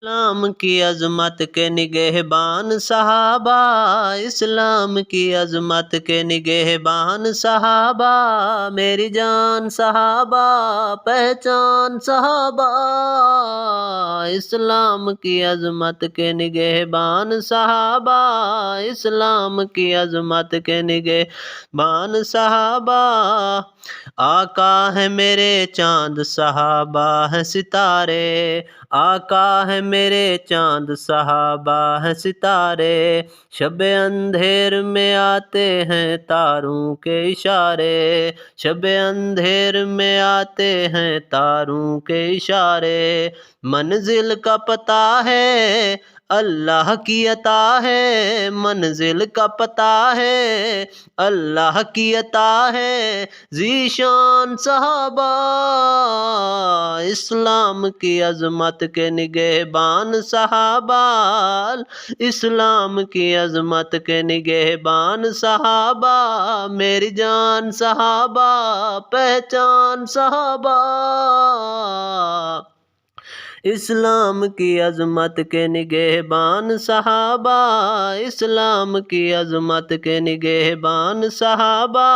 اسلام کی عظمت کے نگہبان صحابہ، اسلام کی عظمت کے نگہبان صحابہ، میری جان صحابہ، پہچان صحابہ، اسلام کی عظمت کے نگہبان صحابہ، اسلام کی عظمت کے نگہبان صحابہ، آقا ہے میرے چاند صحابہ ہیں ستارے، آقا ہے میرے چاند صحابہ ہیں ستارے، شب اندھیر میں آتے ہیں تاروں کے اشارے، شب اندھیر میں آتے ہیں تاروں کے اشارے، منزل کا پتہ ہے اللہ کی عطا ہے، منزل کا پتہ ہے اللہ کی عطا ہے، ذیشان صحابہ، اسلام کی عظمت کے نگہبان صحابہ، اسلام کی عظمت کے نگہبان صحابہ، میری جان صحابہ، پہچان صحابہ، اسلام کی عظمت کے نگہبان صحابہ، اسلام کی عظمت کے نگہبان صحابہ،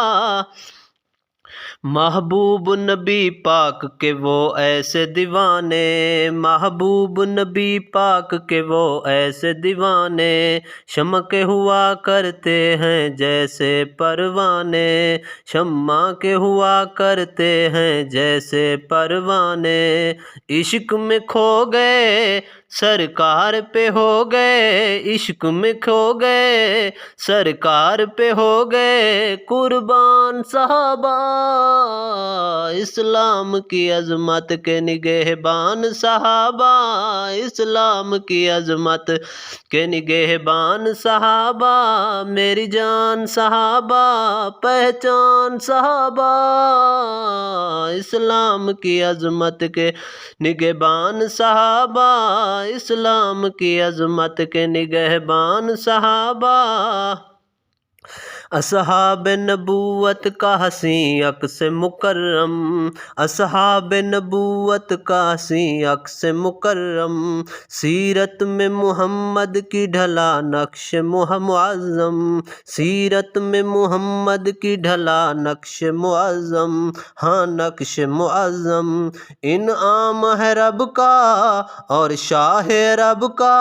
محبوب نبی پاک کے وہ ایسے دیوانے، محبوب نبی پاک کے وہ ایسے دیوانے، شمع کے ہوا کرتے ہیں جیسے پروانے، شمع کے ہوا کرتے ہیں جیسے پروانے، عشق میں کھو گئے سرکار پہ ہو گئے، عشق میں کھو گئے سرکار پہ ہو گئے قربان صحابہ، اسلام کی عظمت کے نگہبان صحابہ، اسلام کی عظمت کے نگہبان صحابہ، میری جان صحابہ، پہچان صحابہ، اسلام کی عظمت کے نگہبان صحابہ، اسلام کی عظمت کے نگہبان صحابہ، اصحاب نبوت کا حسین عکس مکرم، اصحاب نبوت کا حسین عکس مکرم، سیرت میں محمد کی ڈھلا نقش معظم، سیرت میں محمد کی ڈھلا نقش معظم، ہاں نقش معظم، انعام ہے رب کا اور شاہ رب کا،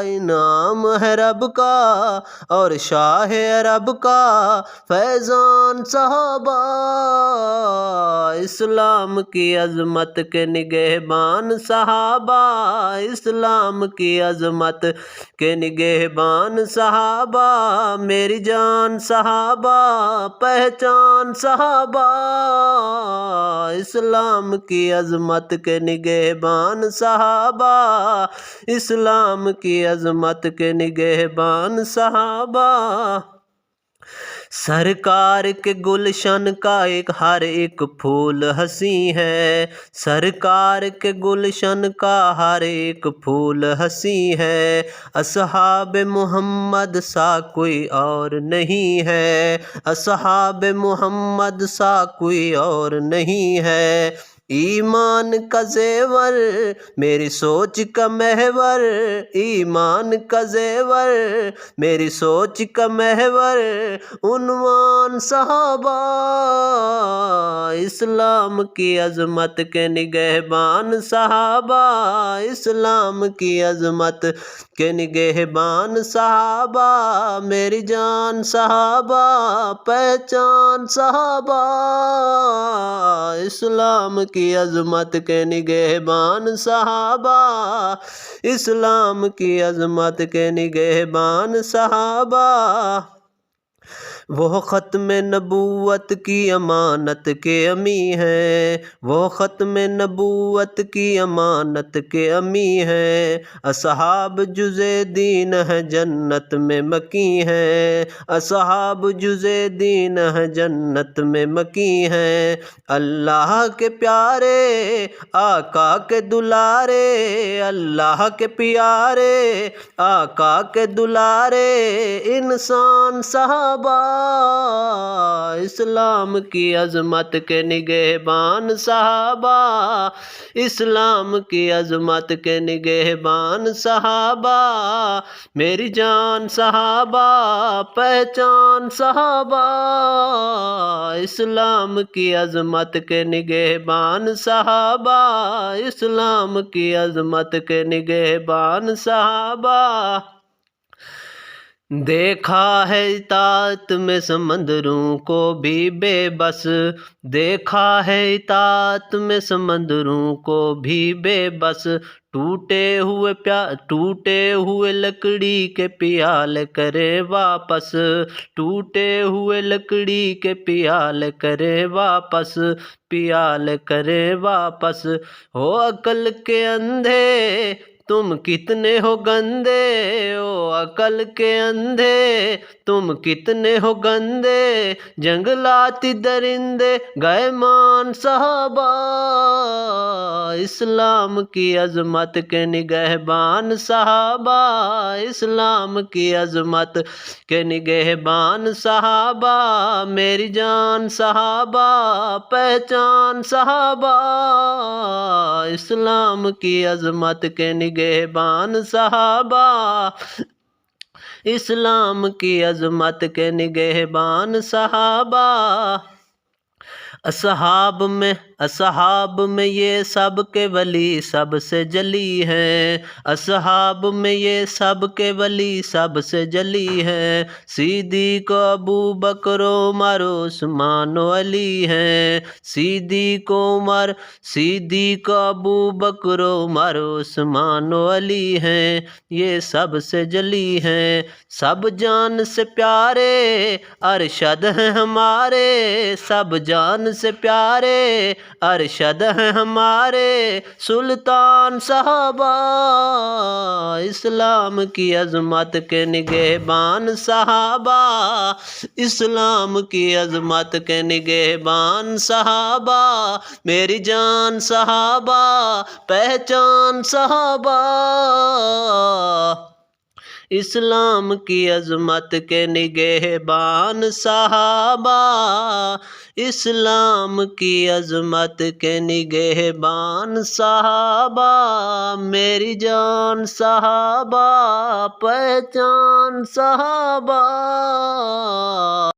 انعام ہے رب کا اور شاہ رب کا، فیضان صحابہ، اسلام کی عظمت کے نگہبان صحابہ، اسلام کی عظمت کے نگہبان صحابہ، میری جان صحابہ، پہچان صحابہ، اسلام کی عظمت کے نگہبان صحابہ، اسلام کی عظمت کے نگہبان صحابہ، سرکار کے گلشن کا ہر ایک پھول حسین ہے، سرکار کے گلشن کا ہر ایک پھول حسین ہے، اصحاب محمد سا کوئی اور نہیں ہے، اصحاب محمد سا کوئی اور نہیں ہے، ایمان کا زیور میری سوچ کا محور، ایمان کا زیور میری سوچ کا محور، عنوان صحابہ، اسلام کی عظمت کے نگہبان صحابہ، اسلام کی عظمت کے نگہبان صحابہ، میری جان صحابہ، پہچان صحابہ، اسلام کی عظمت کے نگہبان صحابہ، اسلام کی عظمت کے نگہبان صحابہ، وہ ختم نبوت کی امانت کے امی ہیں، وہ ختم نبوت کی امانت کے امی ہیں، اصحاب جز دین ہے جنت میں مکی ہیں، اصحاب جز دین ہے جنت میں مکی ہیں، اللہ کے پیارے آقا کے دلارے، اللہ کے پیارے آقا کے دلارے، انسان صحابہ، اسلام کی عظمت کے نگہبان صحابہ، اسلام کی عظمت کے نگہبان صحابہ، میری جان صحابہ، پہچان صحابہ، اسلام کی عظمت کے نگہبان صحابہ، اسلام کی عظمت کے نگہبان صحابہ۔ دیکھا ہے اطاعت میں سمندروں کو بھی بے بس، دیکھا ہے اطاعت میں سمندروں کو بھی بے بس، ٹوٹے ہوئے لکڑی کے پیالے کرے واپس، ٹوٹے ہوئے لکڑی کے پیالے کرے واپس، پیالے کرے واپس۔ ہو عقل کے اندھے تم کتنے ہو گندے، او عقل کے اندھے تم کتنے ہو گندے، جنگلاتی درندے گئے مان صحابہ، اسلام کی عظمت کے نگہبان صحابہ، اسلام کی عظمت کے نگہبان صحابہ، میری جان صحابہ، پہچان صحابہ، اسلام کی عظمت کے نگہبان صحابہ، اسلام کی عظمت کے نگہبان صحابہ۔ اصحاب میں یہ سب کے ولی سب سے جلی ہیں، اصحاب میں یہ سب کے ولی سب سے جلی ہیں، صدیق ابو بکر عمر عثمان و علی ہیں، صدیق ابو بکر عمر عثمان و علی ہیں، یہ سب سے جلی ہیں، سب جان سے پیارے ارشد ہیں ہمارے، سب جان سے پیارے ارشد ہیں ہمارے، سلطان صحابہ، اسلام کی عظمت کے نگہبان صحابہ، اسلام کی عظمت کے نگہبان صحابہ، میری جان صحابہ، پہچان صحابہ، اسلام کی عظمت کے نگہبان صحابہ، اسلام کی عظمت کے نگہبان صحابہ، میری جان صحابہ، پہچان صحابہ۔